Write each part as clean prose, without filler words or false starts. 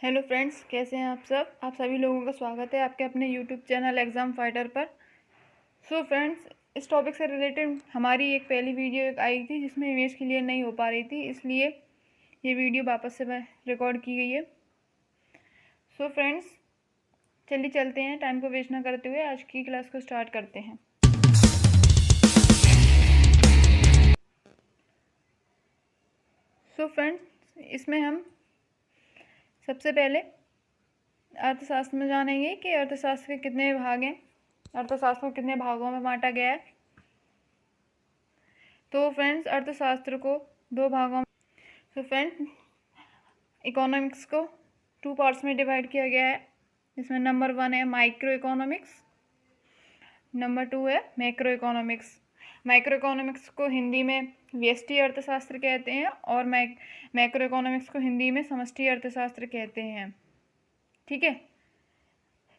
Hello friends, कैसे हैं आप सब। आप सभी लोगों का स्वागत है आपके अपने यूट्यूब चैनल एग्ज़ाम फाइटर पर। सो फ्रेंड्स, इस टॉपिक से रिलेटेड हमारी एक पहली वीडियो आई थी जिसमें इमेज क्लियर नहीं हो पा रही थी, इसलिए ये वीडियो वापस से रिकॉर्ड की गई है। सो फ्रेंड्स, चलिए चलते हैं, टाइम को वेस्ट ना करते हुए आज की क्लास को स्टार्ट करते हैं। सो फ्रेंड्स, इसमें हम सबसे पहले अर्थशास्त्र में जानेंगे कि अर्थशास्त्र के कितने भाग हैं, अर्थशास्त्र को कितने भागों में बांटा गया है। तो फ्रेंड्स, अर्थशास्त्र को दो भागों में, तो फ्रेंड्स इकोनॉमिक्स को 2 पार्ट्स में डिवाइड किया गया है, जिसमें नंबर 1 है माइक्रो इकोनॉमिक्स, नंबर 2 है मैक्रो इकोनॉमिक्स। माइक्रो इकोनॉमिक्स को हिंदी में व्यष्टि अर्थशास्त्र कहते हैं और मैक्रो इकोनॉमिक्स को हिंदी में समष्टि अर्थशास्त्र कहते हैं। ठीक है,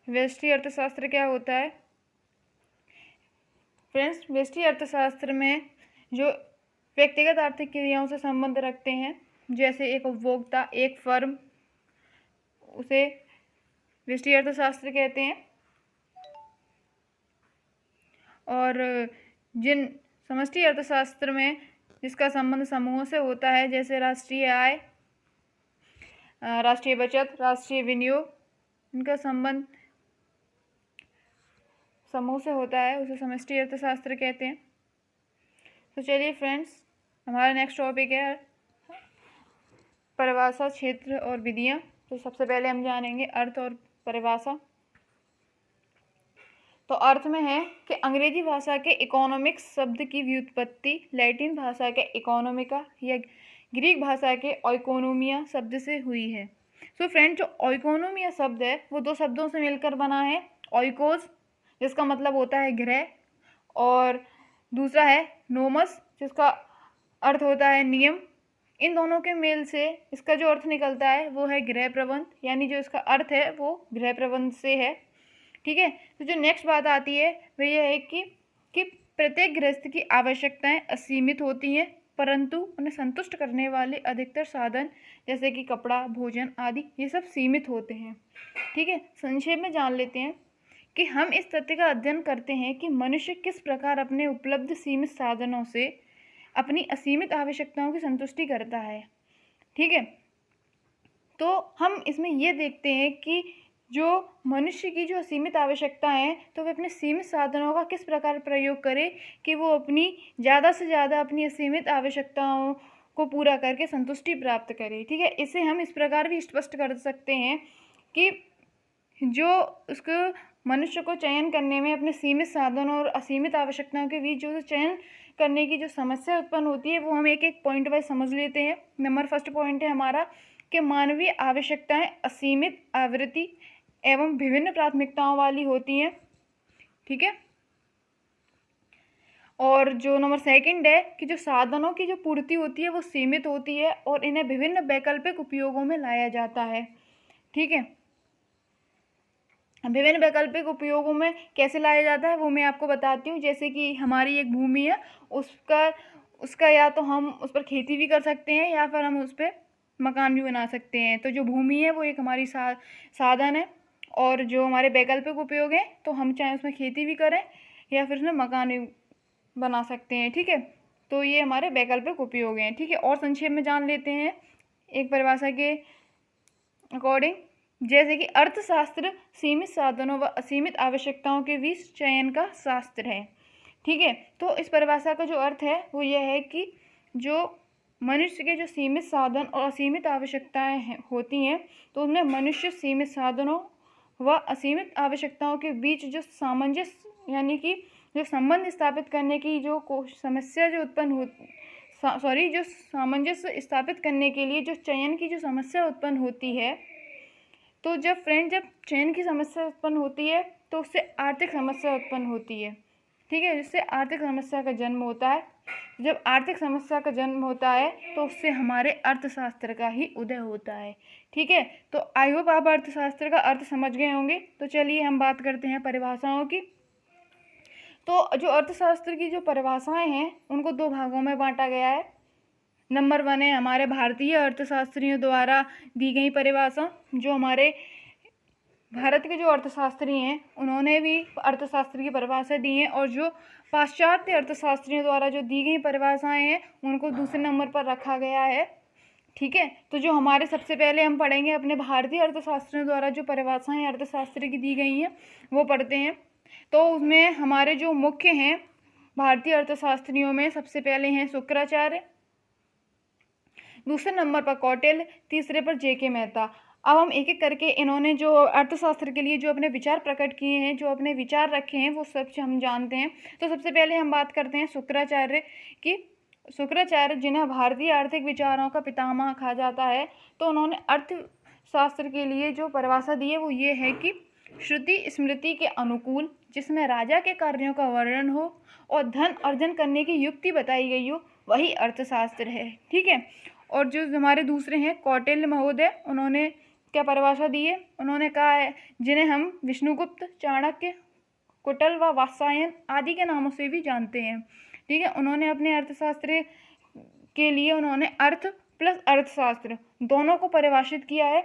व्यष्टि अर्थशास्त्र क्या होता है फ्रेंड्स? व्यष्टि अर्थशास्त्र में जो व्यक्तिगत आर्थिक क्रियाओं से संबंध रखते हैं, जैसे एक उपभोक्ता, एक फर्म, उसे व्यष्टि अर्थशास्त्र कहते हैं। और जिन समष्टि अर्थशास्त्र में जिसका संबंध समूहों से होता है, जैसे राष्ट्रीय आय, राष्ट्रीय बचत, राष्ट्रीय विनियोग, इनका संबंध समूह से होता है, उसे समष्टि अर्थशास्त्र कहते हैं। तो चलिए फ्रेंड्स, हमारा नेक्स्ट टॉपिक है परिभाषा, क्षेत्र और विधियाँ। तो सबसे पहले हम जानेंगे अर्थ और परिभाषा। तो अर्थ में है कि अंग्रेजी भाषा के इकोनॉमिक्स शब्द की व्युत्पत्ति लैटिन भाषा के इकोनॉमिका या ग्रीक भाषा के ओइकोनोमिया शब्द से हुई है। सो फ्रेंड, जो ओइकोनोमिया शब्द है वो दो शब्दों से मिलकर बना है। ओइकोस, जिसका मतलब होता है गृह, और दूसरा है नोमस, जिसका अर्थ होता है नियम। इन दोनों के मेल से इसका जो अर्थ निकलता है वो है गृह प्रबंध, यानी जो इसका अर्थ है वो गृह प्रबंध से है। ठीक है, तो जो नेक्स्ट बात आती है वह यह है कि प्रत्येक गृहस्थ की आवश्यकताएं असीमित होती हैं, परंतु उन्हें संतुष्ट करने वाले अधिकतर साधन जैसे कि कपड़ा, भोजन आदि ये सब सीमित होते हैं। ठीक है, संक्षेप में जान लेते हैं कि हम इस तथ्य का अध्ययन करते हैं कि मनुष्य किस प्रकार अपने उपलब्ध सीमित साधनों से अपनी असीमित आवश्यकताओं की संतुष्टि करता है। ठीक है, तो हम इसमें ये देखते हैं कि जो मनुष्य की जो सीमित आवश्यकताएं हैं, तो वह अपने सीमित साधनों का किस प्रकार प्रयोग करे कि वो अपनी ज़्यादा से ज़्यादा अपनी असीमित आवश्यकताओं को पूरा करके संतुष्टि प्राप्त करे। ठीक है, इसे हम इस प्रकार भी स्पष्ट कर सकते हैं कि जो उसको मनुष्य को चयन करने में अपने सीमित साधनों और असीमित आवश्यकताओं के बीच जो चयन करने की जो समस्या उत्पन्न होती है, वो हम एक एक पॉइंट वाइज समझ लेते हैं। नंबर फर्स्ट पॉइंट है हमारा कि मानवीय आवश्यकताएं असीमित आवृत्ति एवं विभिन्न प्राथमिकताओं वाली होती हैं। ठीक है, और जो नंबर सेकंड है कि जो साधनों की जो पूर्ति होती है वो सीमित होती है और इन्हें विभिन्न वैकल्पिक उपयोगों में लाया जाता है। ठीक है, विभिन्न वैकल्पिक उपयोगों में कैसे लाया जाता है वो मैं आपको बताती हूँ। जैसे कि हमारी एक भूमि है, उसका या तो हम उस पर खेती भी कर सकते हैं या फिर हम उस पर मकान भी बना सकते हैं। तो जो भूमि है वो एक हमारी साधन है, और जो हमारे वैकल्पिक उपयोग हैं तो हम चाहे उसमें खेती भी करें या फिर उसमें मकान भी बना सकते हैं। ठीक है, तो ये हमारे वैकल्पिक उपयोग हैं। ठीक है, और संक्षेप में जान लेते हैं एक परिभाषा के अकॉर्डिंग, जैसे कि अर्थशास्त्र सीमित साधनों व असीमित आवश्यकताओं के बीच चयन का शास्त्र है। ठीक है, तो इस परिभाषा का जो अर्थ है वो यह है कि जो मनुष्य के जो सीमित साधन और असीमित आवश्यकताएं होती हैं, तो उनमें मनुष्य सीमित साधनों व असीमित आवश्यकताओं के बीच जो सामंजस्य यानी कि जो संबंध स्थापित करने की जो समस्या जो उत्पन्न हो जो सामंजस्य स्थापित करने के लिए जो चयन की जो समस्या उत्पन्न होती है, तो जब चयन की समस्या उत्पन्न होती है तो उससे आर्थिक समस्या उत्पन्न होती है। ठीक है, जिससे आर्थिक समस्या का जन्म होता है। जब आर्थिक समस्या का जन्म होता है तो उससे हमारे अर्थशास्त्र का ही उदय होता है। ठीक है, तो आई होप आप अर्थशास्त्र का अर्थ समझ गए होंगे। तो चलिए हम बात करते हैं परिभाषाओं की। तो जो अर्थशास्त्र की जो परिभाषाएं हैं उनको दो भागों में बांटा गया है। नंबर 1 है हमारे भारतीय अर्थशास्त्रियों द्वारा दी गई परिभाषा। जो हमारे भारत के जो अर्थशास्त्री हैं उन्होंने भी अर्थशास्त्र की परिभाषा दी है, और जो पाश्चात्य अर्थशास्त्रियों द्वारा जो दी गई परिभाषाएं हैं उनको दूसरे नंबर पर रखा गया है। ठीक है, तो जो हमारे सबसे पहले हम पढ़ेंगे अपने भारतीय अर्थशास्त्रियों द्वारा जो परिभाषाएं अर्थशास्त्र की दी गई हैं वो पढ़ते हैं। तो उसमें हमारे जो मुख्य हैं भारतीय अर्थशास्त्रियों में सबसे पहले हैं शुक्राचार्य, दूसरे नंबर पर कौटिल्य, तीसरे पर जेके मेहता। अब हम एक एक करके इन्होंने जो अर्थशास्त्र के लिए जो अपने विचार प्रकट किए हैं, जो अपने विचार रखे हैं, वो सब हम जानते हैं। तो सबसे पहले हम बात करते हैं शुक्राचार्य की। शुक्राचार्य जिन्हें भारतीय आर्थिक विचारों का पितामह कहा जाता है, तो उन्होंने अर्थशास्त्र के लिए जो परिभाषा दी है वो ये है कि श्रुति स्मृति के अनुकूल, जिसमें राजा के कार्यों का वर्णन हो और धन अर्जन करने की युक्ति बताई गई हो, वही अर्थशास्त्र है। ठीक है, और जो हमारे दूसरे हैं कौटिल्य महोदय, उन्होंने क्या परिभाषा दी है? उन्होंने कहा है जिन्हें हम विष्णुगुप्त, चाणक्य, कुटिल व वात्स्यायन आदि के नामों से भी जानते हैं। ठीक है, उन्होंने अपने अर्थशास्त्र के लिए उन्होंने अर्थ प्लस अर्थशास्त्र दोनों को परिभाषित किया है।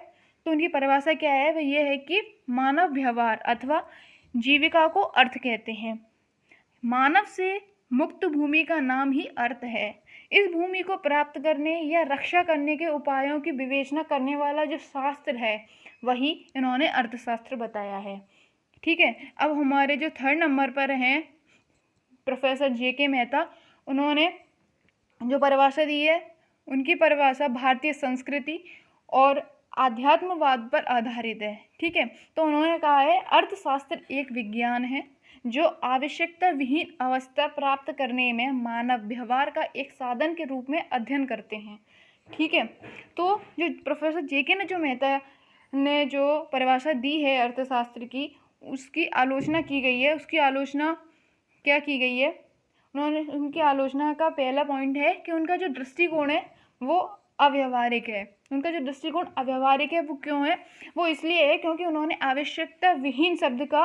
तो उनकी परिभाषा क्या है? वह ये है कि मानव व्यवहार अथवा जीविका को अर्थ कहते हैं। मानव से मुक्त भूमि का नाम ही अर्थ है। इस भूमि को प्राप्त करने या रक्षा करने के उपायों की विवेचना करने वाला जो शास्त्र है वही इन्होंने अर्थशास्त्र बताया है। ठीक है, अब हमारे जो 3rd नंबर पर हैं प्रोफेसर जेके मेहता, उन्होंने जो परिभाषा दी है उनकी परिभाषा भारतीय संस्कृति और आध्यात्मवाद पर आधारित है। ठीक है, तो उन्होंने कहा है अर्थशास्त्र एक विज्ञान है जो आवश्यकता विहीन अवस्था प्राप्त करने में मानव व्यवहार का एक साधन के रूप में अध्ययन करते हैं। ठीक है, तो जो प्रोफेसर जेके ने जो मेहता ने जो परिभाषा दी है अर्थशास्त्र की, उसकी आलोचना की गई है। उसकी आलोचना क्या की गई है? उन्होंने उनकी आलोचना का पहला पॉइंट है कि उनका जो दृष्टिकोण है वो अव्यवहारिक है। उनका जो दृष्टिकोण अव्यवहारिक है वो क्यों है? वो इसलिए है क्योंकि उन्होंने आवश्यकता विहीन शब्द का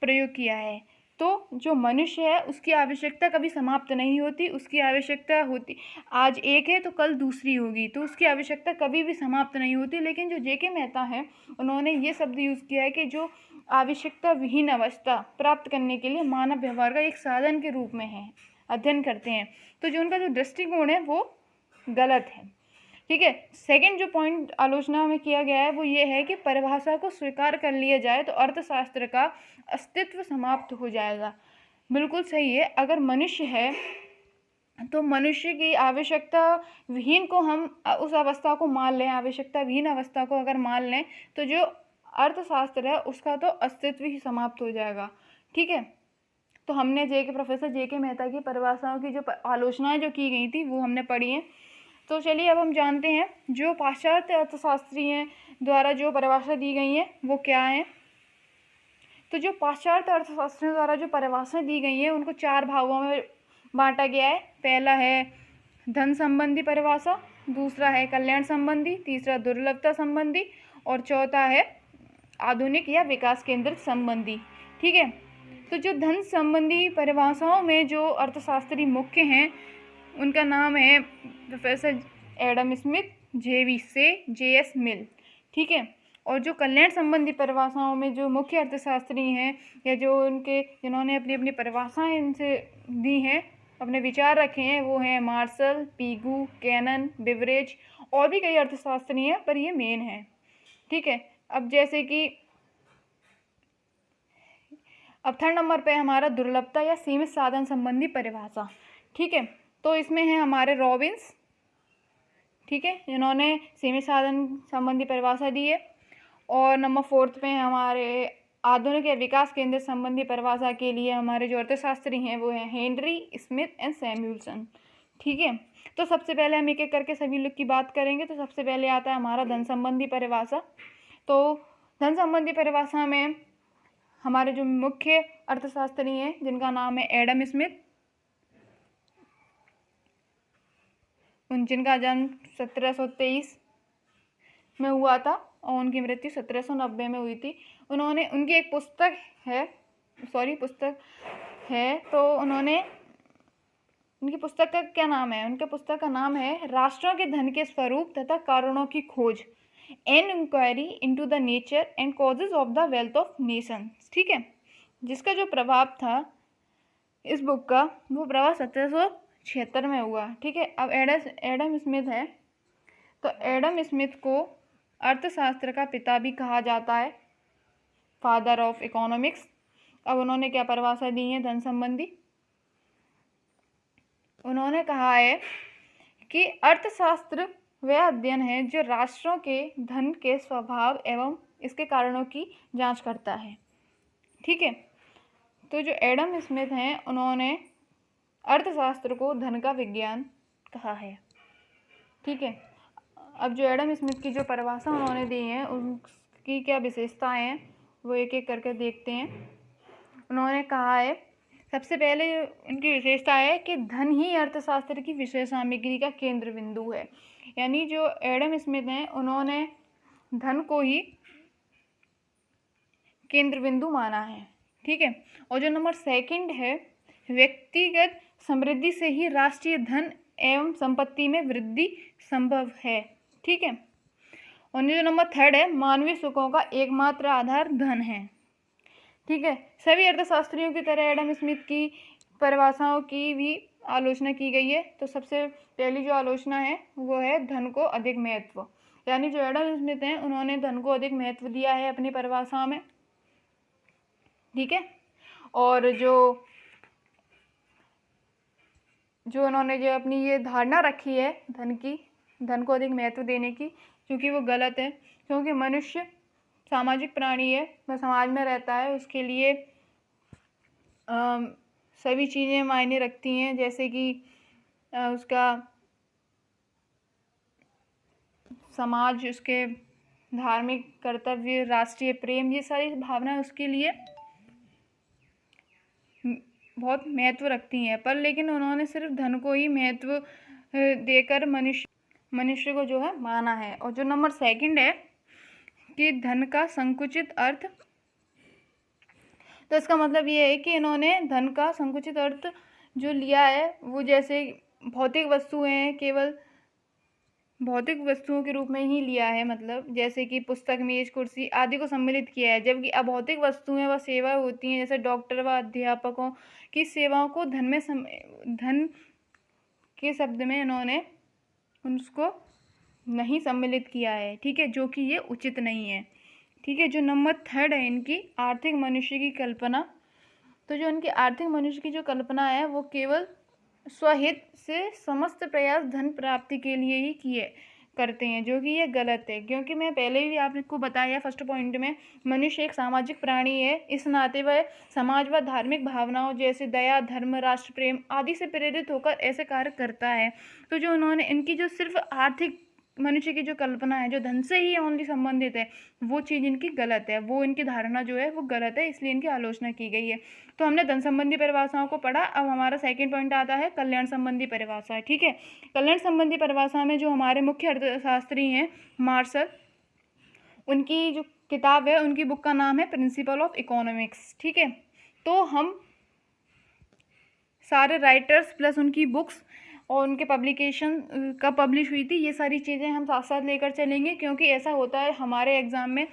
प्रयोग किया है। तो जो मनुष्य है उसकी आवश्यकता कभी समाप्त नहीं होती, उसकी आवश्यकता होती आज एक है तो कल दूसरी होगी, तो उसकी आवश्यकता कभी भी समाप्त नहीं होती। लेकिन जो जेके मेहता है उन्होंने ये शब्द यूज़ किया है कि जो आवश्यकता विहीन अवस्था प्राप्त करने के लिए मानव व्यवहार का एक साधन के रूप में है, अध्ययन करते हैं। तो जो उनका जो दृष्टिकोण है वो गलत है। ठीक है, सेकंड जो पॉइंट आलोचना में किया गया है वो ये है कि परिभाषा को स्वीकार कर लिया जाए तो अर्थशास्त्र का अस्तित्व समाप्त हो जाएगा। बिल्कुल सही है, अगर मनुष्य है तो मनुष्य की आवश्यकता विहीन को हम उस अवस्था को मान लें, आवश्यकता विहीन अवस्था को अगर मान लें तो जो अर्थशास्त्र है उसका तो अस्तित्व ही समाप्त हो जाएगा। ठीक है, तो हमने प्रोफेसर जेके मेहता की परिभाषाओं की जो आलोचनाएं जो की गई थी वो हमने पढ़ी हैं। तो चलिए अब हम जानते हैं जो पाश्चात्य अर्थशास्त्री हैं द्वारा जो परिभाषा दी गई है वो क्या है। तो जो पाश्चात्य अर्थशास्त्रियों द्वारा जो परिभाषाएं दी गई हैं उनको 4 भागों में बांटा गया है। पहला है धन संबंधी परिभाषा, दूसरा है कल्याण संबंधी, तीसरा दुर्लभता संबंधी और चौथा है आधुनिक या विकास केंद्रित संबंधी। ठीक है, तो जो धन संबंधी परिभाषाओं में जो अर्थशास्त्री मुख्य हैं उनका नाम है प्रोफेसर एडम स्मिथ, जेवी से, जेएस मिल। ठीक है, और जो कल्याण संबंधी परिभाषाओं में जो मुख्य अर्थशास्त्री हैं या जो उनके जिन्होंने अपनी अपनी परिभाषाएं इनसे दी हैं, अपने विचार रखे हैं, वो हैं मार्शल, पीगू, कैनन, बिवरेज और भी कई अर्थशास्त्री हैं पर ये मेन हैं। ठीक है, अब जैसे कि अब 3rd नंबर पे हमारा दुर्लभता या सीमित साधन संबंधी परिभाषा। ठीक है, तो इसमें है हमारे रॉबिन्स, ठीक है, जिन्होंने सीमित साधन संबंधी परिभाषा दी है। और नंबर 4th पे हमारे आधुनिक या विकास केंद्र संबंधी परिभाषा के लिए हमारे जो अर्थशास्त्री हैं वो हैं हेनरी, स्मिथ एंड सैमुअल्सन। ठीक है, तो सबसे पहले हम एक एक करके सभी लोग की बात करेंगे। तो सबसे पहले आता है हमारा धन संबंधी परिभाषा। तो धन संबंधी परिभाषा में हमारे जो मुख्य अर्थशास्त्री हैं जिनका नाम है एडम स्मिथ, जिनका जन्म 1723 में हुआ था और उनकी मृत्यु 1790 में हुई थी। उन्होंने उनकी एक पुस्तक है तो उन्होंने उनकी पुस्तक का क्या नाम है? उनके पुस्तक का नाम है राष्ट्रों के धन के स्वरूप तथा कारणों की खोज, an inquiry into the nature and causes of the wealth of nations. ठीक है, जिसका जो प्रभाव था इस बुक का, वो प्रभाव 1776 में हुआ। ठीक है, अब एडम स्मिथ है, तो एडम स्मिथ को अर्थशास्त्र का पिता भी कहा जाता है, फादर ऑफ इकोनॉमिक्स। अब उन्होंने क्या परिभाषा दी है धन संबंधी? उन्होंने कहा है कि अर्थशास्त्र वह अध्ययन है जो राष्ट्रों के धन के स्वभाव एवं इसके कारणों की जांच करता है। ठीक है, तो जो एडम स्मिथ हैं उन्होंने अर्थशास्त्र को धन का विज्ञान कहा है। ठीक है, अब जो एडम स्मिथ की जो परिभाषा उन्होंने दी है उनकी क्या विशेषताएं हैं वो एक एक करके देखते हैं। उन्होंने कहा है, सबसे पहले उनकी विशेषता है कि धन ही अर्थशास्त्र की विषय सामग्री का केंद्र बिंदु है। यानी जो एडम स्मिथ हैं उन्होंने धन को ही केंद्र बिंदु माना है। ठीक है, और जो नंबर सेकंड है, व्यक्तिगत समृद्धि से ही राष्ट्रीय धन एवं संपत्ति में वृद्धि संभव है। ठीक है, और जो नंबर थर्ड है, मानवीय सुखों का एकमात्र आधार धन है। ठीक है, सभी अर्थशास्त्रियों की तरह एडम स्मिथ की परिभाषाओं की भी आलोचना की गई है। तो सबसे पहली जो आलोचना है वो है धन को अधिक महत्व, यानी जो एडम स्मिथ हैं उन्होंने धन को अधिक महत्व दिया है अपनी परिभाषाओं में। ठीक है, और जो उन्होंने जो अपनी ये धारणा रखी है धन को अधिक महत्व देने की, क्योंकि वो गलत है। क्योंकि मनुष्य सामाजिक प्राणी है, वह समाज में रहता है, उसके लिए सभी चीज़ें मायने रखती हैं, जैसे कि उसका समाज, उसके धार्मिक कर्तव्य, राष्ट्रीय प्रेम, ये सारी भावनाएं उसके लिए बहुत महत्व रखती हैं। पर लेकिन उन्होंने सिर्फ धन को ही महत्व देकर मनुष्य को जो है माना है। और जो नंबर सेकंड है कि धन का संकुचित अर्थ, तो इसका मतलब ये है कि इन्होंने धन का संकुचित अर्थ जो लिया है वो जैसे भौतिक वस्तुएं हैं, केवल भौतिक वस्तुओं के रूप में ही लिया है, मतलब जैसे कि पुस्तक, मेज, कुर्सी आदि को सम्मिलित किया है। जबकि अभौतिक वस्तुएं व सेवाएं होती हैं, जैसे डॉक्टर व अध्यापकों की सेवाओं को धन के शब्द में इन्होंने उसको नहीं सम्मिलित किया है। ठीक है, जो कि ये उचित नहीं है। ठीक है, जो नंबर थर्ड है इनकी आर्थिक मनुष्य की कल्पना, तो जो उनकी आर्थिक मनुष्य की जो कल्पना है वो केवल स्वहित से समस्त प्रयास धन प्राप्ति के लिए ही किए करते हैं, जो कि ये गलत है। क्योंकि मैं पहले भी आपको बताया फर्स्ट पॉइंट में, मनुष्य एक सामाजिक प्राणी है, इस नाते वह समाज व धार्मिक भावनाओं जैसे दया, धर्म, राष्ट्र प्रेम आदि से प्रेरित होकर ऐसे कार्य करता है। तो जो उन्होंने इनकी जो सिर्फ आर्थिक मनुष्य की जो कल्पना है जो धन से ही ओनली संबंधित है, वो चीज़ इनकी गलत है, वो इनकी धारणा जो है वो गलत है, इसलिए इनकी आलोचना की गई है। तो हमने धन संबंधी परिभाषाओं को पढ़ा। अब हमारा सेकंड पॉइंट आता है कल्याण संबंधी परिभाषा। ठीक है, कल्याण संबंधी परिभाषा में जो हमारे मुख्य अर्थशास्त्री हैं मार्शल, उनकी जो किताब है, उनकी बुक का नाम है प्रिंसिपल ऑफ इकोनॉमिक्स। ठीक है, तो हम सारे राइटर्स प्लस उनकी बुक्स और उनके पब्लिकेशन कब पब्लिश हुई थी, ये सारी चीज़ें हम साथ साथ लेकर चलेंगे। क्योंकि ऐसा होता है हमारे एग्ज़ाम में,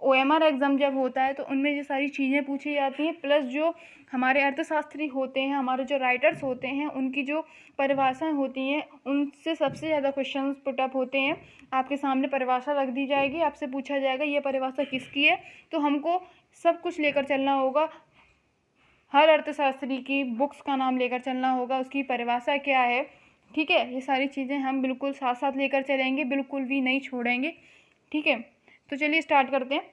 OMR एग्ज़ाम जब होता है तो उनमें ये सारी चीज़ें पूछी जाती हैं, प्लस जो हमारे अर्थशास्त्री होते हैं, हमारे जो राइटर्स होते हैं, उनकी जो परिभाषाएं होती हैं, उनसे सबसे ज़्यादा क्वेश्चंस पुटअप होते हैं। आपके सामने परिभाषा रख दी जाएगी, आपसे पूछा जाएगा ये परिभाषा किसकी है, तो हमको सब कुछ लेकर चलना होगा। हर अर्थशास्त्री की बुक्स का नाम लेकर चलना होगा, उसकी परिभाषा क्या है। ठीक है, ये सारी चीज़ें हम बिल्कुल साथ साथ लेकर चलेंगे, बिल्कुल भी नहीं छोड़ेंगे। ठीक है, तो चलिए स्टार्ट करते हैं।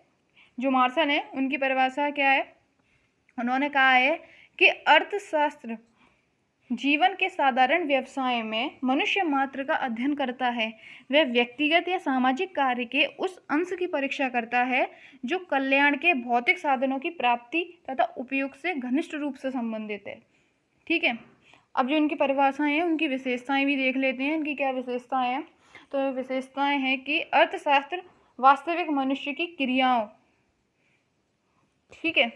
जो मार्शल हैं उनकी परिभाषा क्या है, उन्होंने कहा है कि अर्थशास्त्र जीवन के साधारण व्यवसाय में मनुष्य मात्र का अध्ययन करता है। वह व्यक्तिगत या सामाजिक कार्य के उस अंश की परीक्षा करता है जो कल्याण के भौतिक साधनों की प्राप्ति तथा उपयोग से घनिष्ठ रूप से संबंधित है। ठीक है, अब जो इनकी परिभाषाएं हैं उनकी विशेषताएं भी देख लेते हैं। इनकी क्या विशेषताएं हैं, तो विशेषताएं हैं कि अर्थशास्त्र वास्तविक मनुष्य की क्रियाओं, ठीक है,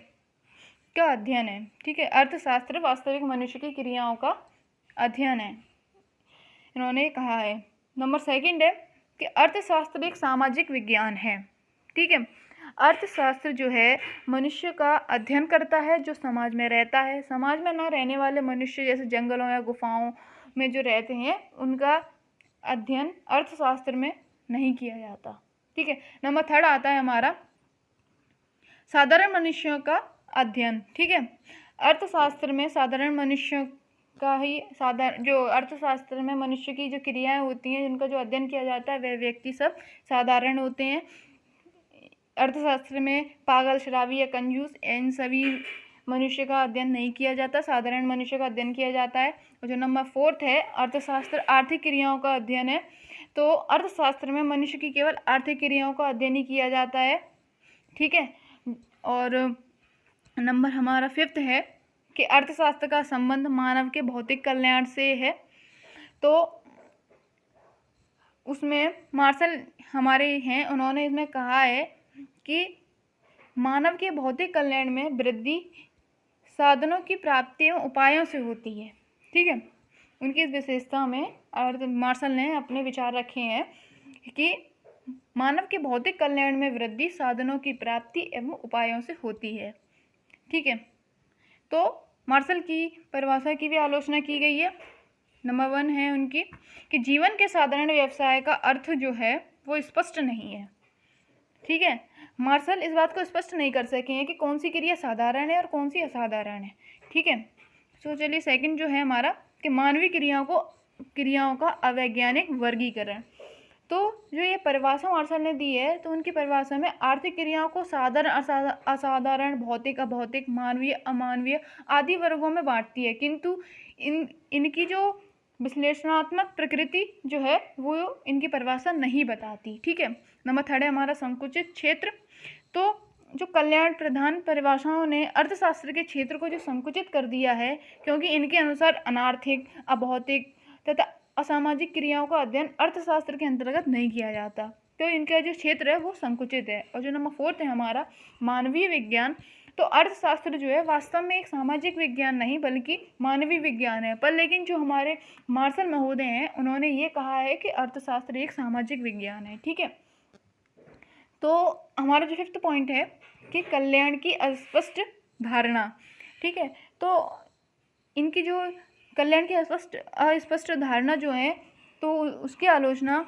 का अध्ययन है। ठीक है, अर्थशास्त्र वास्तविक मनुष्य की क्रियाओं का अध्ययन है, इन्होंने कहा है। नंबर सेकंड है कि अर्थशास्त्र एक सामाजिक विज्ञान है। ठीक है, अर्थशास्त्र जो है मनुष्य का अध्ययन करता है जो समाज में रहता है। समाज में न रहने वाले मनुष्य जैसे जंगलों या गुफाओं में जो रहते हैं उनका अध्ययन अर्थशास्त्र में नहीं किया जाता। ठीक है, नंबर थर्ड आता है हमारा साधारण मनुष्यों का अध्ययन। ठीक है, अर्थशास्त्र में साधारण मनुष्यों का ही जो अर्थशास्त्र में मनुष्य की जो क्रियाएं होती हैं जिनका जो अध्ययन किया जाता है वह व्यक्ति सब साधारण होते हैं। अर्थशास्त्र में पागल, शराबी या कंजूस इन सभी मनुष्य का अध्ययन नहीं किया जाता, साधारण मनुष्य का अध्ययन किया जाता है। और जो नंबर फोर्थ है अर्थशास्त्र आर्थिक क्रियाओं का अध्ययन है। तो अर्थशास्त्र में मनुष्य की केवल आर्थिक क्रियाओं का अध्ययन ही किया जाता है। ठीक है, और नंबर हमारा फिफ्थ है कि अर्थशास्त्र का संबंध मानव के भौतिक कल्याण से है। तो उसमें मार्शल हमारे हैं, उन्होंने इसमें कहा है कि मानव के भौतिक कल्याण में वृद्धि साधनों की प्राप्ति एवं उपायों से होती है। ठीक है, उनकी इस विशेषता में मार्शल ने अपने विचार रखे हैं कि मानव के भौतिक कल्याण में वृद्धि साधनों की प्राप्ति एवं उपायों से होती है। ठीक है, तो मार्शल की परिभाषा की भी आलोचना की गई है। नंबर 1 है उनकी कि जीवन के साधारण व्यवसाय का अर्थ जो है वो स्पष्ट नहीं है। ठीक है, मार्शल इस बात को स्पष्ट नहीं कर सके हैं कि कौन सी क्रिया साधारण है और कौन सी असाधारण है। ठीक है, तो चलिए सेकंड जो है हमारा कि मानवीय क्रियाओं का अवैज्ञानिक वर्गीकरण। तो जो ये परिभाषा मार्शल ने दी है तो उनकी परिभाषा में आर्थिक क्रियाओं को साधारण, असाधारण, भौतिक, अभौतिक, मानवीय, अमानवीय आदि वर्गों में बांटती है, किंतु इनकी जो विश्लेषणात्मक प्रकृति जो है वो इनकी परिभाषा नहीं बताती। ठीक है, नंबर थर्ड है हमारा संकुचित क्षेत्र। तो जो कल्याण प्रधान परिभाषाओं ने अर्थशास्त्र के क्षेत्र को जो संकुचित कर दिया है, क्योंकि इनके अनुसार अनार्थिक, अभौतिक तथा असामाजिक क्रियाओं का अध्ययन अर्थशास्त्र के अंतर्गत नहीं किया जाता, तो इनका जो क्षेत्र है वो संकुचित है। और जो नंबर फोर्थ है हमारा मानवीय विज्ञान। तो अर्थशास्त्र जो है वास्तव में एक सामाजिक विज्ञान नहीं बल्कि मानवीय विज्ञान है, पर लेकिन जो हमारे मार्शल महोदय हैं उन्होंने ये कहा है कि अर्थशास्त्र एक सामाजिक विज्ञान है। ठीक है, तो हमारा जो फिफ्थ पॉइंट है कि कल्याण की अस्पष्ट धारणा। ठीक है, तो इनकी जो कल्याण की अस्पष्ट धारणा जो है तो उसकी आलोचना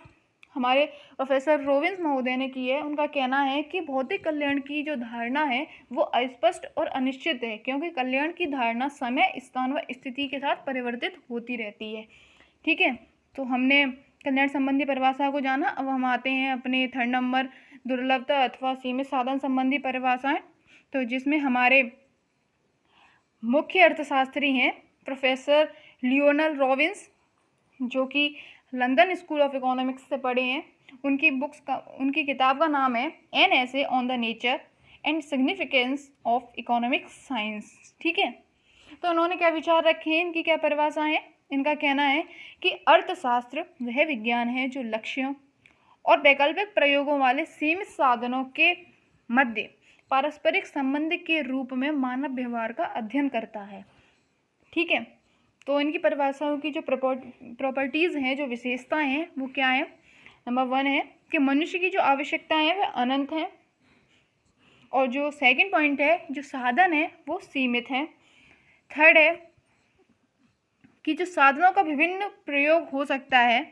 हमारे प्रोफेसर रॉबिन्स महोदय ने की है। उनका कहना है कि भौतिक कल्याण की जो धारणा है वो अस्पष्ट और अनिश्चित है, क्योंकि कल्याण की धारणा समय, स्थान व स्थिति के साथ परिवर्तित होती रहती है। ठीक है, तो हमने कल्याण संबंधी परिभाषा को जाना। अब हम आते हैं अपने थर्ड नंबर दुर्लभता अथवा सीमित साधन संबंधी परिभाषाएं, तो जिसमें हमारे मुख्य अर्थशास्त्री हैं प्रोफेसर लियोनल रॉबिन्स, जो कि लंदन स्कूल ऑफ इकोनॉमिक्स से पढ़े हैं। उनकी किताब का नाम है an essay on the nature and significance of economic science. ठीक है, तो उन्होंने क्या विचार रखे हैं, इनकी क्या परिभाषा है। इनका कहना है कि अर्थशास्त्र वह विज्ञान है जो लक्ष्यों और वैकल्पिक प्रयोगों वाले सीमित साधनों के मध्य पारस्परिक संबंध के रूप में मानव व्यवहार का अध्ययन करता है। ठीक है, तो इनकी परिभाषाओं की जो प्रॉपर्टीज़ हैं, जो विशेषताएं हैं वो क्या है। नंबर 1 है कि मनुष्य की जो आवश्यकताएं हैं वह अनंत हैं, और जो सेकंड पॉइंट है जो साधन है वो सीमित हैं। थर्ड है कि जो साधनों का विभिन्न प्रयोग हो सकता है।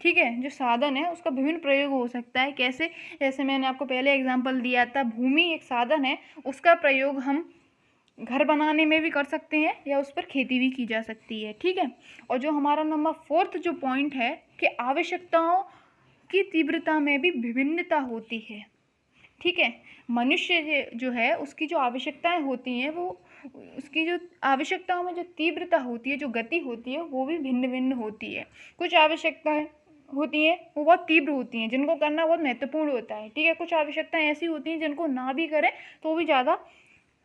ठीक है, जो साधन है उसका विभिन्न प्रयोग हो सकता है। कैसे, जैसे मैंने आपको पहले एग्जांपल दिया था, भूमि एक साधन है, उसका प्रयोग हम घर बनाने में भी कर सकते हैं या उस पर खेती भी की जा सकती है। ठीक है, और जो हमारा नंबर फोर्थ जो पॉइंट है कि आवश्यकताओं की तीव्रता में भी विभिन्नता होती है। ठीक है, मनुष्य जो है उसकी जो आवश्यकताएं होती हैं वो उसकी जो आवश्यकताओं में जो तीव्रता होती है, जो गति होती है वो भी भिन्न भिन्न होती है। कुछ आवश्यकताएं होती हैं वो बहुत तीव्र होती हैं, जिनको करना बहुत महत्वपूर्ण होता है। ठीक है, कुछ आवश्यकताएं ऐसी होती हैं जिनको ना भी करें तो भी ज़्यादा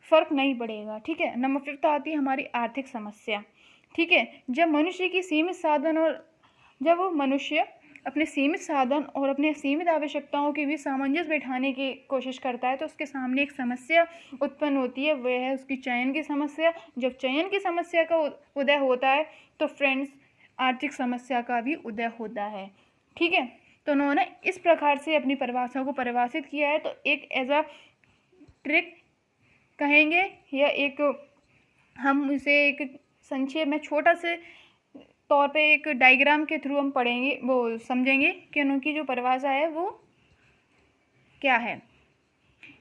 फर्क नहीं पड़ेगा। ठीक है, नंबर फिफ्थ आती है हमारी आर्थिक समस्या। ठीक है, जब मनुष्य की सीमित साधन और जब मनुष्य अपने सीमित साधन और अपने सीमित आवश्यकताओं के बीच सामंजस्य बैठाने की कोशिश करता है तो उसके सामने एक समस्या उत्पन्न होती है, वह है उसकी चयन की समस्या। जब चयन की समस्या का उदय होता है तो फ्रेंड्स आर्थिक समस्या का भी उदय होता है। ठीक है, तो उन्होंने इस प्रकार से अपनी परिभाषा को परिभाषित किया है। तो एक एज अ ट्रिक कहेंगे या एक हम इसे एक संक्षेप में छोटा से तौर पे एक डायग्राम के थ्रू हम पढ़ेंगे, वो समझेंगे कि उनकी जो परिभाषा है वो क्या है।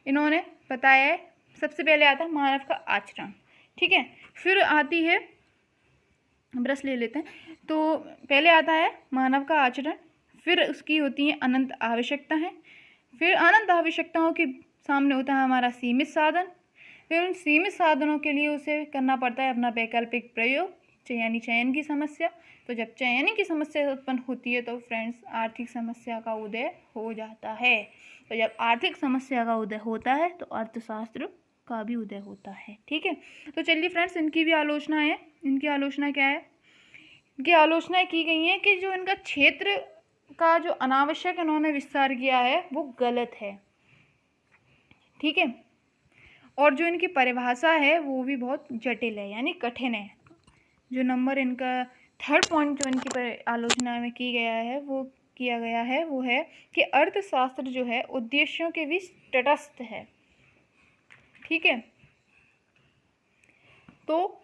इन्होंने बताया है, सबसे पहले आता है मानव का आचरण। ठीक है, फिर आती है, ब्रश ले लेते हैं, तो पहले आता है मानव का आचरण, फिर उसकी होती है अनंत आवश्यकताएं, फिर अनंत आवश्यकताओं के सामने होता है हमारा सीमित साधन, फिर उन सीमित साधनों के लिए उसे करना पड़ता है अपना वैकल्पिक प्रयोग, यानी चयन की समस्या। तो जब चयन की समस्या उत्पन्न होती है तो फ्रेंड्स आर्थिक समस्या का उदय हो जाता है। तो जब आर्थिक समस्या का उदय होता है तो अर्थशास्त्र का भी उदय होता है। ठीक है, तो चलिए फ्रेंड्स, इनकी भी आलोचना है। इनकी आलोचना क्या है? इनकी आलोचना की गई है कि जो इनका क्षेत्र का जो अनावश्यक इन्होंने विस्तार किया है वो गलत है। ठीक है, और जो इनकी परिभाषा है वो भी बहुत जटिल है, यानी कठिन है। जो नंबर इनका थर्ड पॉइंट जो इनकी आलोचना में की गया है वो किया गया है वो है कि अर्थशास्त्र जो है उद्देश्यों के बीच तटस्थ है। ठीक है, तो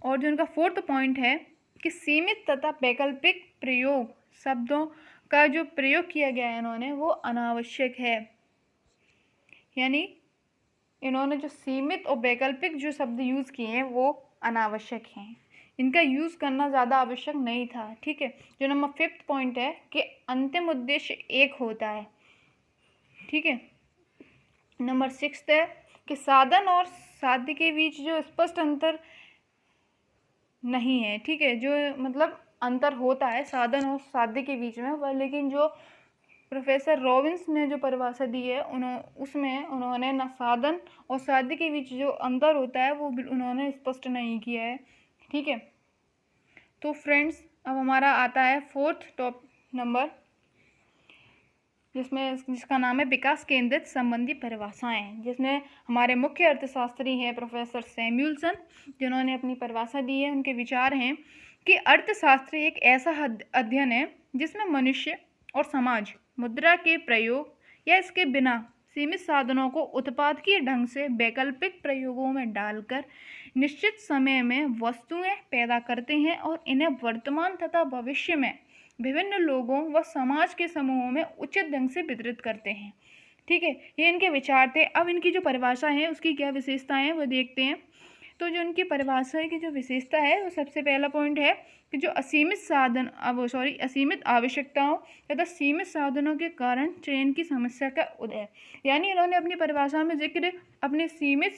और जो इनका फोर्थ पॉइंट है कि सीमित तथा वैकल्पिक प्रयोग शब्दों का जो प्रयोग किया गया है इन्होंने वो अनावश्यक है। यानी इन्होंने जो सीमित और वैकल्पिक जो शब्द यूज़ किए हैं वो अनावश्यक हैं, इनका यूज़ करना ज़्यादा आवश्यक नहीं था। ठीक है, जो नंबर फिफ्थ पॉइंट है कि अंतिम उद्देश्य एक होता है। ठीक है, नंबर सिक्स्थ है कि साधन और साध्य के बीच जो स्पष्ट अंतर नहीं है। ठीक है, जो मतलब अंतर होता है साधन और साध्य के बीच में वह, लेकिन जो प्रोफेसर रॉबिन्स ने जो परिभाषा दी है उसमें उन्होंने न साधन और साध्य के बीच जो अंतर होता है वो उन्होंने स्पष्ट नहीं किया है। ठीक है, तो फ्रेंड्स अब हमारा आता है फोर्थ टॉप नंबर, जिसका नाम है विकास केंद्रित संबंधी परिभाषाएं, जिसमें हमारे मुख्य अर्थशास्त्री हैं प्रोफेसर सैमुअल्सन, जिन्होंने अपनी परिभाषा दी है। उनके विचार हैं कि अर्थशास्त्र एक ऐसा अध्ययन है जिसमें मनुष्य और समाज मुद्रा के प्रयोग या इसके बिना सीमित साधनों को उत्पादकीय ढंग से वैकल्पिक प्रयोगों में डालकर निश्चित समय में वस्तुएं पैदा करते हैं और इन्हें वर्तमान तथा भविष्य में विभिन्न लोगों व समाज के समूहों में उचित ढंग से वितरित करते हैं। ठीक है, ये इनके विचार थे। अब इनकी जो परिभाषा है उसकी क्या विशेषताएं हैं वो देखते हैं। तो जो इनकी परिभाषा की जो विशेषता है वो सबसे पहला पॉइंट है कि जो असीमित आवश्यकताओं तथा सीमित साधनों के कारण चयन की समस्या का उदय। यानी इन्होंने अपनी परिभाषा में जिक्र अपने सीमित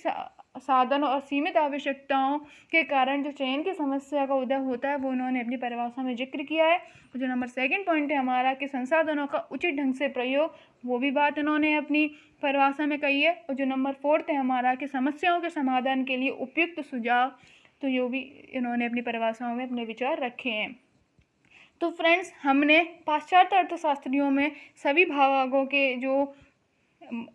साधन और सीमित आवश्यकताओं के कारण जो चयन की समस्या का उदय होता है वो उन्होंने अपनी परिभाषा में जिक्र किया है। जो नंबर सेकंड पॉइंट है हमारा कि संसाधनों का उचित ढंग से प्रयोग, वो भी बात इन्होंने अपनी परिभाषा में कही है। और जो नंबर फोर्थ है हमारा कि समस्याओं के समाधान के लिए उपयुक्त सुझाव, तो ये भी इन्होंने अपनी परिभाषाओं में अपने विचार रखे हैं। तो फ्रेंड्स, हमने पाश्चात्य अर्थशास्त्रियों में सभी भागों के जो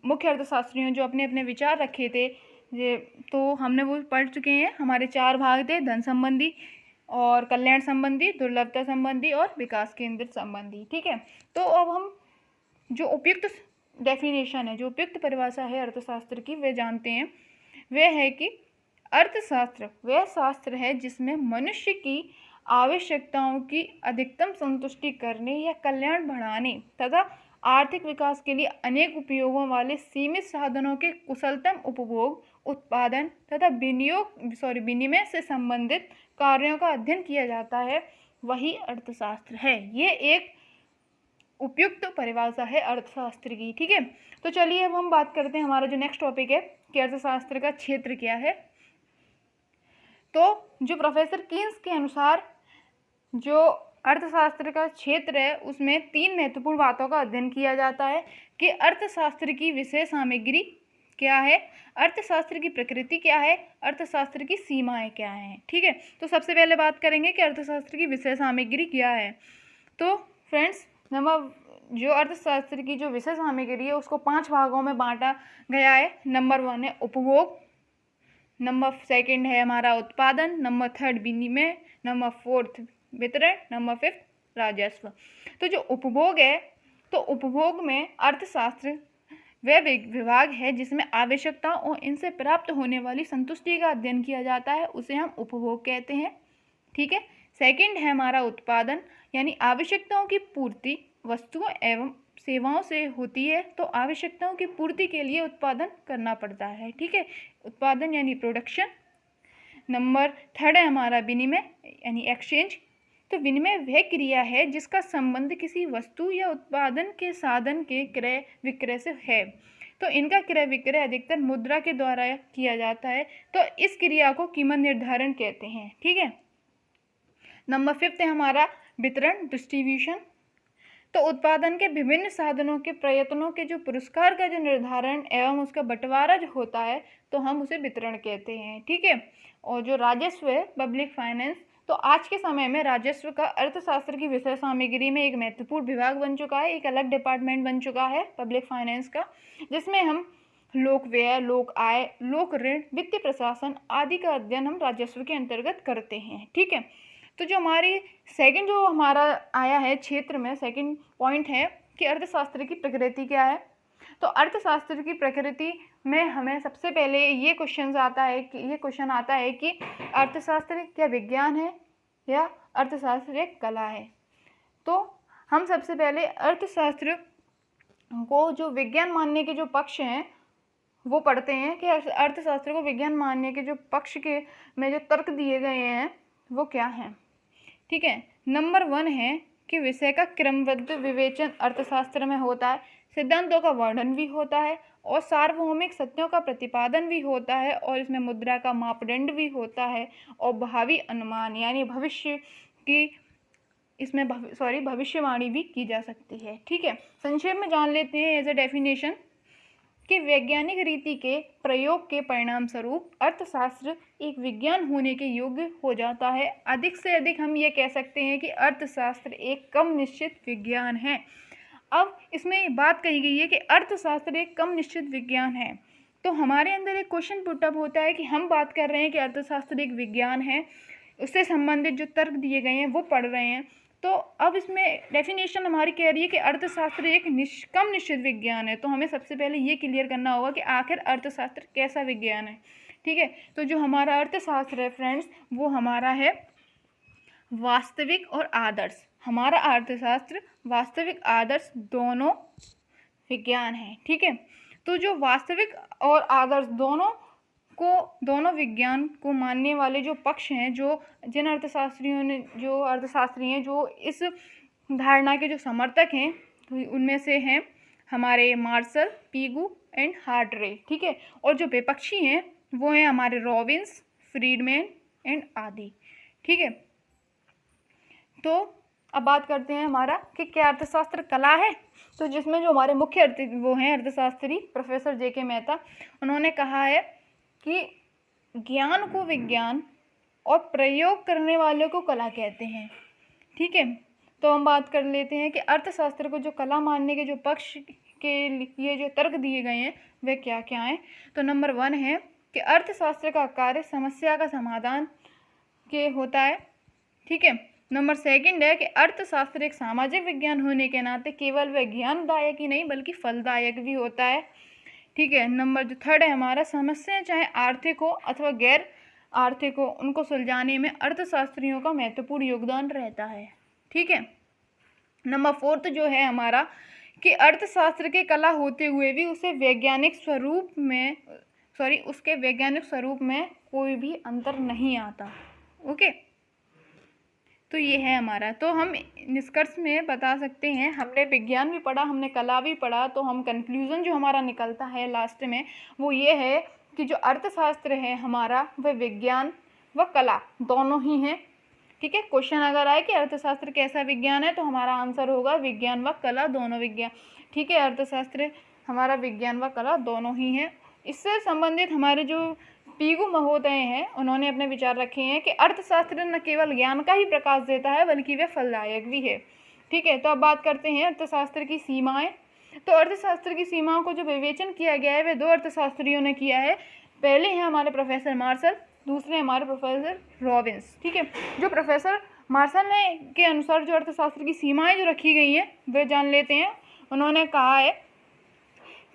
मुख्य अर्थशास्त्रियों जो अपने अपने विचार रखे थे ये तो हमने वो पढ़ चुके हैं। हमारे 4 भाग थे, धन संबंधी और कल्याण संबंधी, दुर्लभता संबंधी और विकास केंद्रित संबंधी। ठीक है, तो अब हम जो उपयुक्त डेफिनेशन है, जो उपयुक्त परिभाषा है अर्थशास्त्र की, वे जानते हैं। वह है कि अर्थशास्त्र वह शास्त्र है जिसमें मनुष्य की आवश्यकताओं की अधिकतम संतुष्टि करने या कल्याण बढ़ाने तथा आर्थिक विकास के लिए अनेक उपयोगों वाले सीमित साधनों के कुशलतम उपभोग, उत्पादन तथा विनिमय से संबंधित कार्यों का अध्ययन किया जाता है, वही अर्थशास्त्र है। ये एक उपयुक्त परिभाषा है अर्थशास्त्र की। ठीक है, तो चलिए अब हम बात करते हैं, हमारा जो नेक्स्ट टॉपिक है कि अर्थशास्त्र का क्षेत्र क्या है। तो जो प्रोफेसर कीन्स के अनुसार जो अर्थशास्त्र का क्षेत्र है उसमें 3 महत्वपूर्ण बातों का अध्ययन किया जाता है कि अर्थशास्त्र की विषय सामग्री, क्या है, अर्थशास्त्र की प्रकृति क्या है, अर्थशास्त्र की सीमाएं क्या हैं। ठीक है, तो सबसे पहले बात करेंगे कि अर्थशास्त्र की विषय सामग्री क्या है। तो फ्रेंड्स, जो अर्थशास्त्र की जो विषय सामग्री है उसको 5 भागों में बांटा गया है। नंबर 1 है उपभोग, नंबर 2 है हमारा उत्पादन, नंबर 3 विनिमय, नंबर 4 वितरण, नंबर 5 राजस्व। तो जो उपभोग है, तो उपभोग में अर्थशास्त्र वह विभाग है जिसमें आवश्यकता और इनसे प्राप्त होने वाली संतुष्टि का अध्ययन किया जाता है, उसे हम उपभोग कहते हैं। ठीक है, सेकंड है हमारा उत्पादन, यानी आवश्यकताओं की पूर्ति वस्तुओं एवं सेवाओं से होती है, तो आवश्यकताओं की पूर्ति के लिए उत्पादन करना पड़ता है। ठीक है, उत्पादन यानी प्रोडक्शन। नंबर 3 है हमारा विनिमय यानी एक्सचेंज। तो विनिमय वह क्रिया है जिसका संबंध किसी वस्तु या उत्पादन के साधन के क्रय विक्रय से है। तो इनका क्रय विक्रय अधिकतर मुद्रा के द्वारा किया जाता है, तो इस क्रिया को कीमत निर्धारण कहते हैं। ठीक है, नंबर 5 है हमारा वितरण डिस्ट्रीब्यूशन। तो उत्पादन के विभिन्न साधनों के प्रयत्नों के जो पुरस्कार का जो निर्धारण एवं उसका बंटवारा जो होता है, तो हम उसे वितरण कहते हैं। ठीक है, और जो राजस्व है पब्लिक फाइनेंस, तो आज के समय में राजस्व का अर्थशास्त्र की विषय सामग्री में एक महत्वपूर्ण विभाग बन चुका है, एक अलग डिपार्टमेंट बन चुका है पब्लिक फाइनेंस का, जिसमें हम लोक व्यय, लोक आय, लोक ऋण, वित्तीय प्रशासन आदि का अध्ययन हम राजस्व के अंतर्गत करते हैं। ठीक है, तो जो हमारी सेकंड जो हमारा आया है क्षेत्र में, सेकंड पॉइंट है कि अर्थशास्त्र की प्रकृति क्या है। तो अर्थशास्त्र की प्रकृति में हमें सबसे पहले ये क्वेश्चन आता है कि अर्थशास्त्र क्या विज्ञान है या अर्थशास्त्र एक कला है। तो हम सबसे पहले अर्थशास्त्र को जो विज्ञान मानने के जो पक्ष हैं वो पढ़ते हैं कि अर्थशास्त्र को विज्ञान मानने के जो पक्ष के में जो तर्क दिए गए हैं वो क्या हैं। ठीक है, नंबर 1 है कि विषय का क्रमबद्ध विवेचन अर्थशास्त्र में होता है, सिद्धांतों का वर्णन भी होता है और सार्वभौमिक सत्यों का प्रतिपादन भी होता है, और इसमें मुद्रा का मापदंड भी होता है और भावी अनुमान यानी भविष्य की इसमें भविष्यवाणी भी की जा सकती है। ठीक है, संक्षेप में जान लेते हैं एज ए डेफिनेशन कि वैज्ञानिक रीति के प्रयोग के परिणाम स्वरूप अर्थशास्त्र एक विज्ञान होने के योग्य हो जाता है। अधिक से अधिक हम ये कह सकते हैं कि अर्थशास्त्र एक कम निश्चित विज्ञान है। अब इसमें बात कही गई है कि अर्थशास्त्र एक कम निश्चित विज्ञान है, तो हमारे अंदर एक क्वेश्चन पुटअप होता है कि हम बात कर रहे हैं कि अर्थशास्त्र एक विज्ञान है, उससे संबंधित जो तर्क दिए गए हैं वो पढ़ रहे हैं। तो अब इसमें डेफिनेशन हमारी कह रही है कि अर्थशास्त्र एक कम निश्चित विज्ञान है, तो हमें सबसे पहले ये क्लियर करना होगा कि आखिर अर्थशास्त्र कैसा विज्ञान है। ठीक है, तो जो हमारा अर्थशास्त्र है फ्रेंड्स, वो हमारा है वास्तविक और आदर्श। हमारा अर्थशास्त्र वास्तविक आदर्श दोनों विज्ञान है। ठीक है, तो जो वास्तविक और आदर्श दोनों विज्ञान को मानने वाले जो पक्ष हैं, जिन अर्थशास्त्री हैं जो इस धारणा के जो समर्थक हैं, तो उनमें से हैं हमारे मार्शल, पीगू एंड हार्ट्रे। ठीक है, और जो विपक्षी हैं वो हैं हमारे रॉबिन्स, फ्रीडमैन एंड आदि। ठीक है, तो अब बात करते हैं हमारा कि क्या अर्थशास्त्र कला है। तो जिसमें जो हमारे मुख्य अर्थशास्त्री प्रोफेसर जे.के. मेहता, उन्होंने कहा है कि ज्ञान को विज्ञान और प्रयोग करने वाले को कला कहते हैं। ठीक है, तो हम बात कर लेते हैं कि अर्थशास्त्र को जो कला मानने के जो पक्ष के लिए जो तर्क दिए गए हैं वे क्या क्या हैं। तो नंबर 1 है कि अर्थशास्त्र का कार्य समस्या का समाधान के होता है। ठीक है, नंबर 2 है कि अर्थशास्त्र एक सामाजिक विज्ञान होने के नाते केवल वह ज्ञानदायक ही नहीं बल्कि फलदायक भी होता है। ठीक है, नंबर जो 3 है हमारा, समस्याएं चाहे आर्थिक हो अथवा गैर आर्थिक हो, उनको सुलझाने में अर्थशास्त्रियों का महत्वपूर्ण योगदान रहता है। ठीक है, नंबर 4 जो है हमारा कि अर्थशास्त्र के कला होते हुए भी उसके वैज्ञानिक स्वरूप में कोई भी अंतर नहीं आता। ओके, तो ये है हमारा। तो हम निष्कर्ष में बता सकते हैं, हमने विज्ञान भी पढ़ा, हमने कला भी पढ़ा, तो हम कंक्लूजन जो हमारा निकलता है लास्ट में वो ये है कि जो अर्थशास्त्र है हमारा वह विज्ञान व कला दोनों ही हैं। ठीक है, क्वेश्चन अगर आए कि अर्थशास्त्र कैसा विज्ञान है तो हमारा आंसर होगा विज्ञान व कला दोनों विज्ञान। ठीक है, अर्थशास्त्र हमारा विज्ञान व कला दोनों ही हैं इससे संबंधित हमारे जो पीगू महोदय हैं उन्होंने अपने विचार रखे हैं कि अर्थशास्त्र न केवल ज्ञान का ही प्रकाश देता है बल्कि वह फलदायक भी है। ठीक है, तो अब बात करते हैं अर्थशास्त्र की सीमाएं। तो अर्थशास्त्र की सीमाओं को जो विवेचन किया गया है वह दो अर्थशास्त्रियों ने किया है। पहले हैं हमारे प्रोफेसर मार्शल, दूसरे हमारे प्रोफेसर रॉबिन्स। ठीक है, जो प्रोफेसर मार्शल ने के अनुसार जो अर्थशास्त्र की सीमाएं जो रखी गई हैं वे जान लेते हैं। उन्होंने कहा है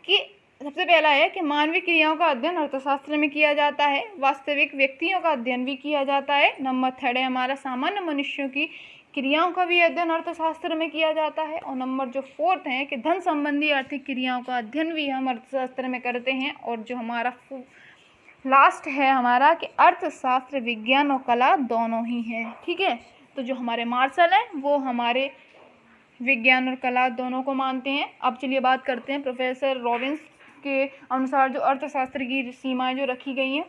कि सबसे पहला है कि मानवीय क्रियाओं का अध्ययन अर्थशास्त्र में किया जाता है, वास्तविक व्यक्तियों का अध्ययन भी किया जाता है। नंबर 3 है हमारा सामान्य मनुष्यों की क्रियाओं का भी अध्ययन अर्थशास्त्र में किया जाता है। और नंबर जो 4 है कि धन संबंधी आर्थिक क्रियाओं का अध्ययन भी हम अर्थशास्त्र में करते हैं। और जो हमारा लास्ट है हमारा कि अर्थशास्त्र विज्ञान और कला दोनों ही हैं। ठीक है, तो जो हमारे मार्शल हैं वो हमारे विज्ञान और कला दोनों को मानते हैं। अब चलिए बात करते हैं प्रोफेसर रॉबिन्स के अनुसार जो अर्थशास्त्र की सीमाएं जो रखी गई हैं।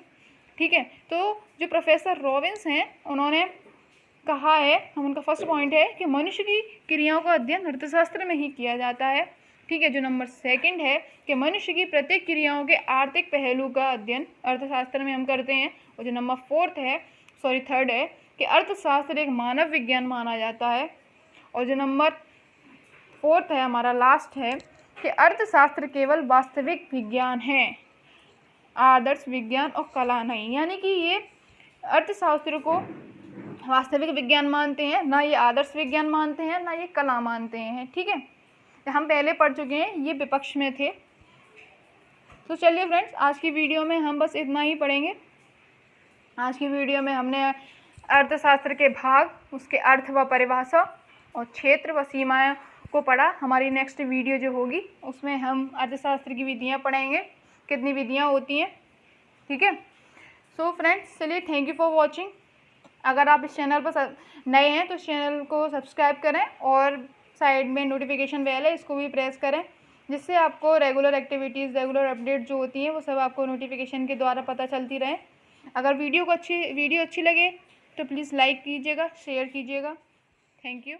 ठीक है, तो जो प्रोफेसर रॉबिन्स हैं उन्होंने कहा है, हम उनका फर्स्ट पॉइंट है कि मनुष्य की क्रियाओं का अध्ययन अर्थशास्त्र में ही किया जाता है। ठीक है, जो नंबर 2 है कि मनुष्य की प्रत्येक क्रियाओं के आर्थिक पहलू का अध्ययन अर्थशास्त्र में हम करते हैं। और जो नंबर 3 है कि अर्थशास्त्र एक मानव विज्ञान माना जाता है। और जो नंबर 4 है हमारा लास्ट है कि अर्थशास्त्र केवल वास्तविक विज्ञान है, आदर्श विज्ञान और कला नहीं। यानी कि ये अर्थशास्त्र को वास्तविक विज्ञान मानते हैं, ना ये आदर्श विज्ञान मानते हैं, ना ये कला मानते हैं। ठीक है, हम पहले पढ़ चुके हैं, ये विपक्ष में थे। तो चलिए फ्रेंड्स, आज की वीडियो में हम बस इतना ही पढ़ेंगे। आज की वीडियो में हमने अर्थशास्त्र के भाग, उसके अर्थ व परिभाषा और क्षेत्र व सीमाएं को पढ़ा। हमारी नेक्स्ट वीडियो जो होगी उसमें हम अर्थशास्त्र की विधियां पढ़ेंगे, कितनी विधियां होती हैं। ठीक है, सो फ्रेंड्स चलिए, थैंक यू फॉर वॉचिंग। अगर आप इस चैनल पर नए हैं तो इस चैनल को सब्सक्राइब करें और साइड में नोटिफिकेशन बेल है इसको भी प्रेस करें, जिससे आपको रेगुलर एक्टिविटीज़, रेगुलर अपडेट जो होती हैं वो सब आपको नोटिफिकेशन के द्वारा पता चलती रहे। अगर वीडियो अच्छी लगे तो प्लीज़ लाइक कीजिएगा, शेयर कीजिएगा। Thank you.